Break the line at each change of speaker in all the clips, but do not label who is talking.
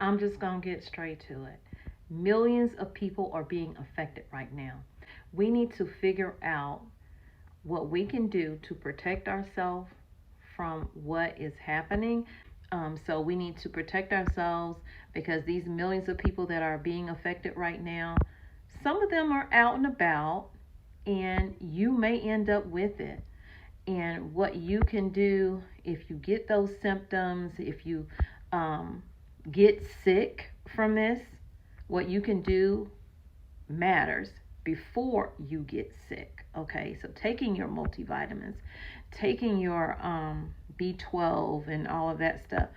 I'm just going to get straight to it. Millions of people are being affected right now. We need to figure out what we can do to protect ourselves from what is happening. So we need to protect ourselves because these millions of people that are being affected right now, some of them are out and about, and you may end up with it. And what you can do if you get those symptoms, if you get sick from this, what you can do matters before you get sick. Okay, so taking your multivitamins, taking your B12 and all of that stuff,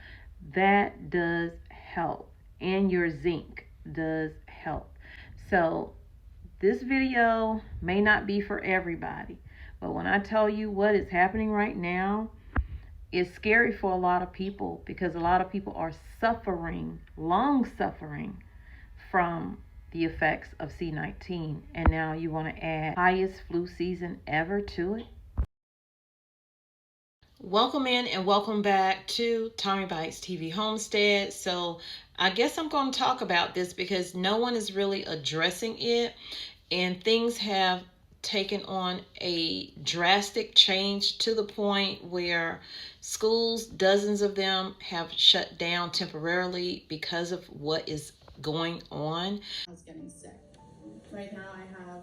that does help. And your zinc does help. So this video may not be for everybody, but when I tell you what is happening right now, it's scary for a lot of people because a lot of people are suffering, long suffering from the effects of C19. And now you want to add highest flu season ever to it? Welcome in and welcome back to Tommy Bites TV Homestead. So I guess I'm going to talk about this because no one is really addressing it, and things have taken on a drastic change to the point where schools, dozens of them, have shut down temporarily because of what is going on.
I was getting sick. Right now I have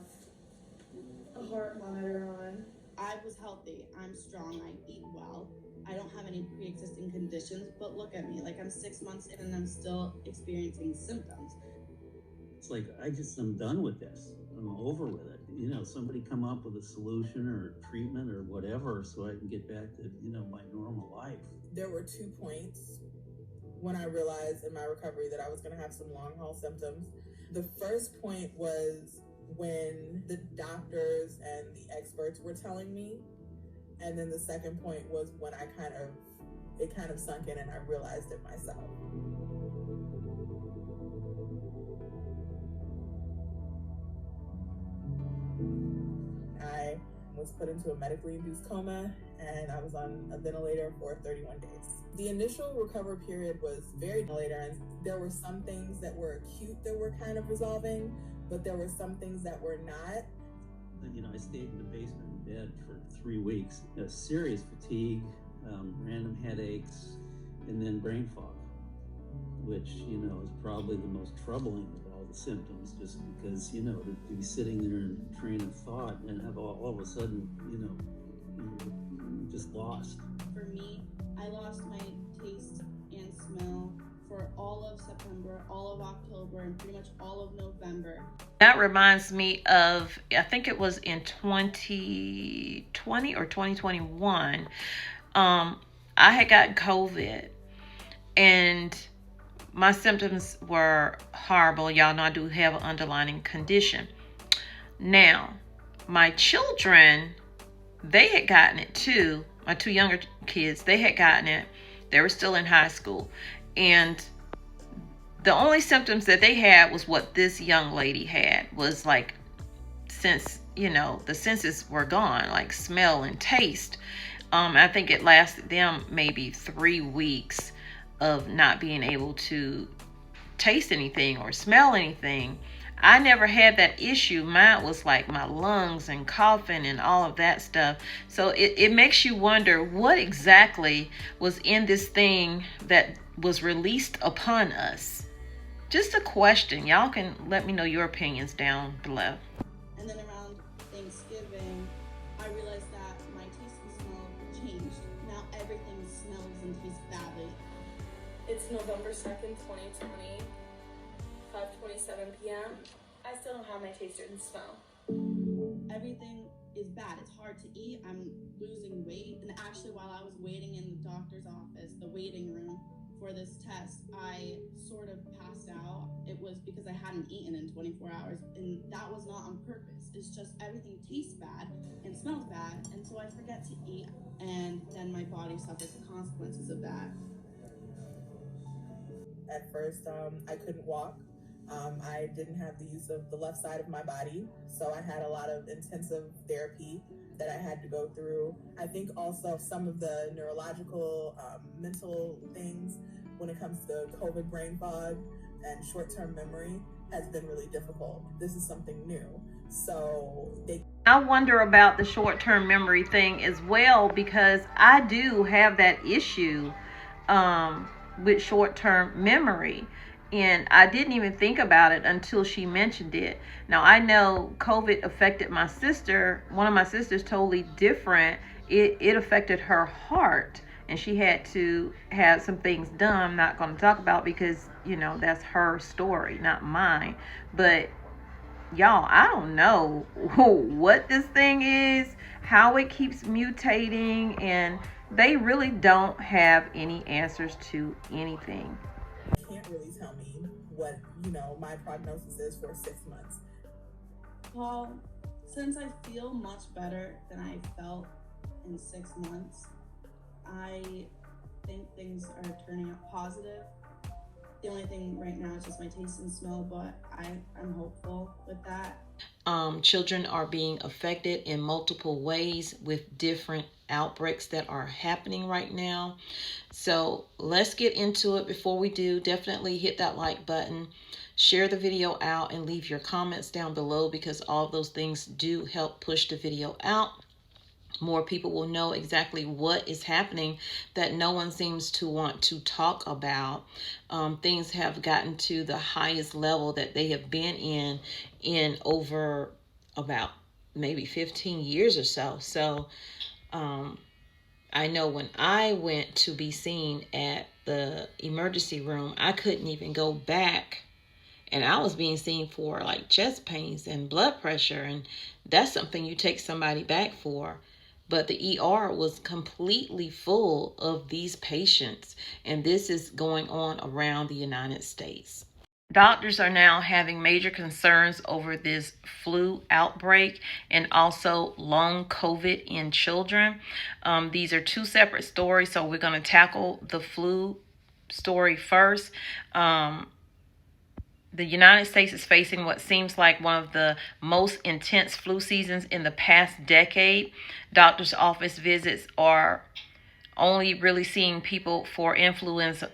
a heart monitor on. I was healthy. I'm strong. I eat well. I don't have any pre-existing conditions, but look at me. Like, I'm 6 months in and I'm still experiencing symptoms.
It's like, I'm done with this. I'm over with it. Somebody come up with a solution or a treatment or whatever so I can get back to, my normal life.
There were 2 points when I realized in my recovery that I was going to have some long haul symptoms. The first point was when the doctors and the experts were telling me. And then the second point was when it kind of sunk in and I realized it myself. I was put into a medically induced coma and I was on a ventilator for 31 days. The initial recovery period was very later, and there were some things that were acute that were kind of resolving, but there were some things that were not.
I stayed in the basement in bed for 3 weeks. Serious fatigue, random headaches, and then brain fog, which, is probably the most troubling of all the symptoms, just because, to be sitting there in a train of thought and have all of a sudden, just lost.
For me, I lost my taste and smell for all of September, all of October, and pretty much all of November.
That reminds me of, I think it was in 2020 or 2021. I had gotten COVID and my symptoms were horrible. Y'all know I do have an underlying condition. Now, my children, they had gotten it too. My two younger kids, they had gotten it. They were still in high school. And the only symptoms that they had was what this young lady had, was like, since, the senses were gone, like smell and taste. I think it lasted them maybe 3 weeks of not being able to taste anything or smell anything. I never had that issue. Mine was like my lungs and coughing and all of that stuff. So it makes you wonder what exactly was in this thing that was released upon us. Just a question. Y'all can let me know your opinions down below.
And then around Thanksgiving, I realized that my taste and smell changed. Now everything smells and tastes badly.
It's November 2nd, 2020, 5:27 p.m. I still don't have my taste and smell.
Everything is bad. It's hard to eat. I'm losing weight. And actually, while I was waiting in the doctor's office, the waiting room for this test, I sort of passed out. It was because I hadn't eaten in 24 hours. And that was not on purpose. It's just everything tastes bad and smells bad. And so I forget to eat. And then my body suffers the consequences of that.
At first, I couldn't walk. I didn't have the use of the left side of my body, so I had a lot of intensive therapy that I had to go through. I think also some of the neurological, mental things when it comes to COVID brain fog and short-term memory has been really difficult. This is something new. So
I wonder about the short-term memory thing as well, because I do have that issue with short-term memory. And I didn't even think about it until she mentioned it. Now, I know COVID affected my sister. One of my sisters totally different. It affected her heart. And she had to have some things done I'm not going to talk about because, you know, that's her story, not mine. But, y'all, I don't know what this thing is, how it keeps mutating. And they really don't have any answers to anything.
Can't really tell me what, you know, my prognosis is for 6 months.
Paul, since I feel much better than I felt in 6 months, I think things are turning out positive. The only thing right now is just my taste and smell, but I'm hopeful with that.
Children are being affected in multiple ways with different outbreaks that are happening right now. So let's get into it. Before we do, definitely hit that like button, share the video out, and leave your comments down below, because all of those things do help push the video out. More people will know exactly what is happening that no one seems to want to talk about. Things have gotten to the highest level that they have been in over about maybe 15 years or so. So I know when I went to be seen at the emergency room, I couldn't even go back. And I was being seen for like chest pains and blood pressure. And that's something you take somebody back for. But the ER was completely full of these patients. And this is going on around the United States. Doctors are now having major concerns over this flu outbreak and also long COVID in children. These are two separate stories, so we're going to tackle the flu story first. The United States is facing what seems like one of the most intense flu seasons in the past decade. Doctors' office visits are only really seeing people for influenza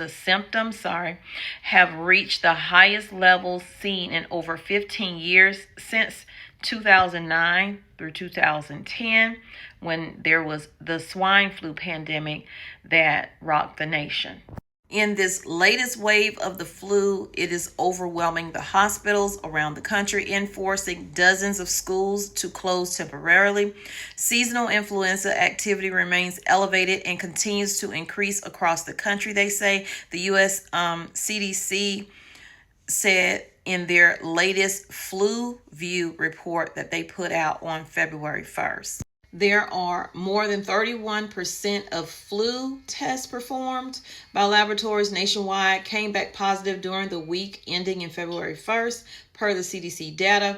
symptoms, have reached the highest levels seen in over 15 years since 2009 through 2010, when there was the swine flu pandemic that rocked the nation. In this latest wave of the flu, it is overwhelming the hospitals around the country, enforcing dozens of schools to close temporarily. Seasonal influenza activity remains elevated and continues to increase across the country, they say. The U.S. CDC said in their latest Flu View report that they put out on February 1st. There are more than 31% of flu tests performed by laboratories nationwide came back positive during the week ending in February 1st, per the CDC data,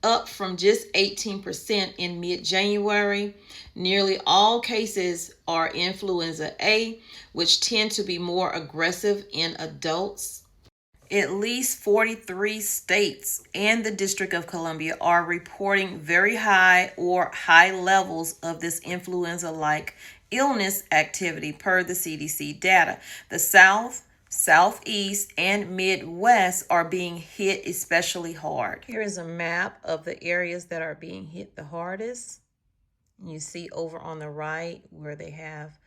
up from just 18% in mid-January. Nearly all cases are influenza A, which tend to be more aggressive in adults. At least 43 states and the District of Columbia are reporting very high or high levels of this influenza-like illness activity per the CDC data. The South, Southeast, and Midwest are being hit especially hard. Here is a map of the areas that are being hit the hardest. You see over on the right where they have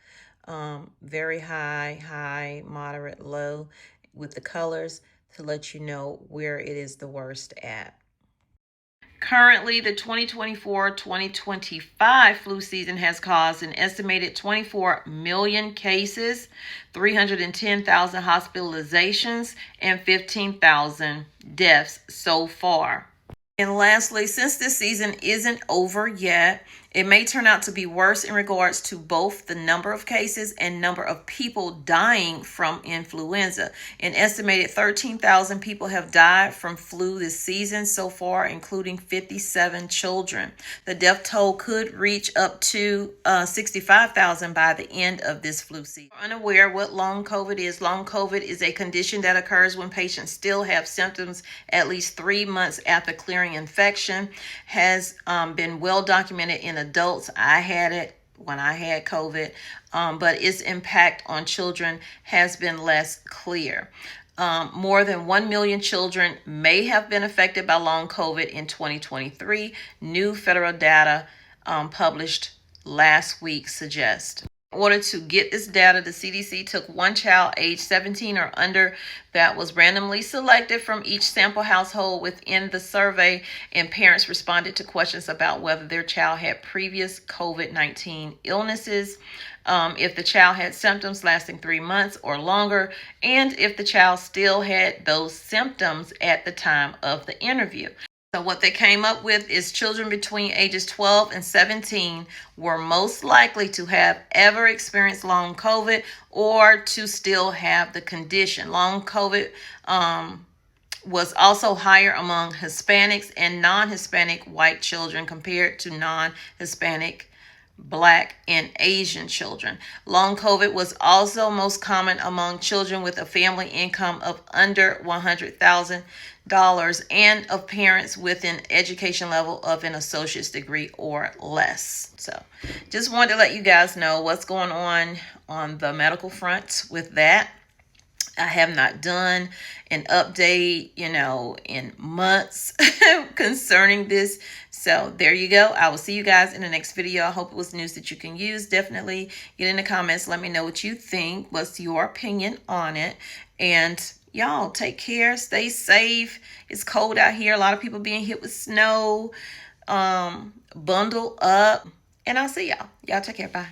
very high, moderate, low with the colors to let you know where it is the worst at. Currently, the 2024-2025 flu season has caused an estimated 24 million cases, 310,000 hospitalizations, and 15,000 deaths so far. And lastly, since this season isn't over yet, it may turn out to be worse in regards to both the number of cases and number of people dying from influenza. An estimated 13,000 people have died from flu this season so far, including 57 children. The death toll could reach up to 65,000 by the end of this flu season. Unaware what long COVID is. Long COVID is a condition that occurs when patients still have symptoms at least 3 months after clearing infection. Has been well documented in adults. I had it when I had COVID, but its impact on children has been less clear. More than 1 million children may have been affected by long COVID in 2023. New federal data published last week suggests. In order to get this data, the CDC took one child age 17 or under that was randomly selected from each sample household within the survey, and parents responded to questions about whether their child had previous COVID-19 illnesses, if the child had symptoms lasting 3 months or longer, and if the child still had those symptoms at the time of the interview. So what they came up with is children between ages 12 and 17 were most likely to have ever experienced long COVID or to still have the condition. Long COVID was also higher among Hispanics and non-Hispanic white children compared to non-Hispanic Black and Asian children. Long COVID was also most common among children with a family income of under $100,000 and of parents with an education level of an associate's degree or less. So just wanted to let you guys know what's going on the medical front with that. I have not done an update, in months concerning this. So there you go. I will see you guys in the next video. I hope it was news that you can use. Definitely get in the comments. Let me know what you think. What's your opinion on it? And y'all take care. Stay safe. It's cold out here. A lot of people being hit with snow. Bundle up. And I'll see y'all. Y'all take care. Bye.